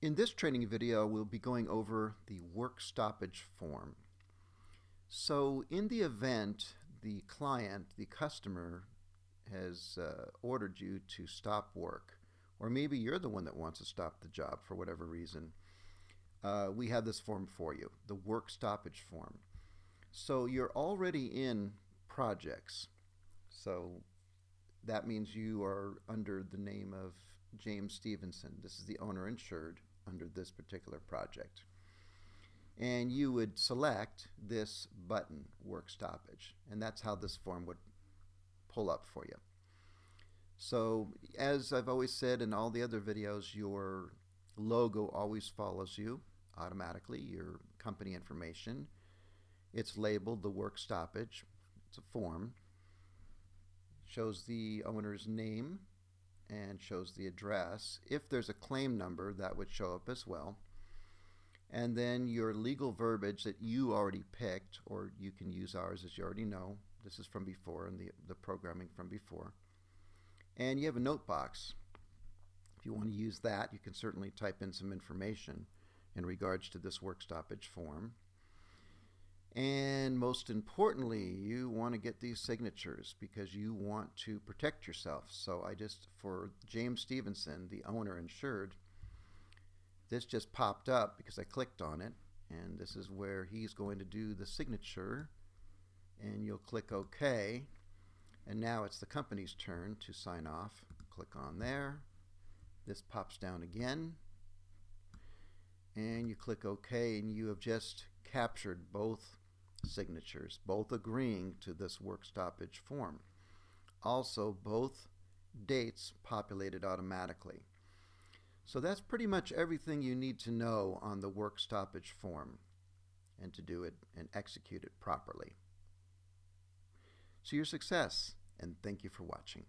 In this training video, we'll be going over the work stoppage form. So in the event the client, the customer, has ordered you to stop work, or maybe you're the one that wants to stop the job for whatever reason, we have this form for you, the work stoppage form. So you're already in projects. So that means you are under the name of James Stevenson. This is the owner insured under this particular project. And you would select this button, work stoppage, and that's how this form would pull up for you. So as I've always said in all the other videos, your logo always follows you automatically, your company information. It's labeled the work stoppage. It's a form. Shows the owner's name and shows the address. If there's a claim number, that would show up as well. And then your legal verbiage that you already picked, or you can use ours as you already know. This is from before, and the programming from before. And you have a note box. If you want to use that, you can certainly type in some information in regards to this work stoppage form. And most importantly, you want to get these signatures because you want to protect yourself. So for James Stevenson, the owner insured, this just popped up because I clicked on it, and this is where he's going to do the signature, and you'll click OK, and now it's the company's turn to sign off. Click on there. This pops down again, and you click OK, and you have just captured both signatures, both agreeing to this work stoppage form. Also, both dates populated automatically. So that's pretty much everything you need to know on the work stoppage form and to do it and execute it properly. So your success, and thank you for watching.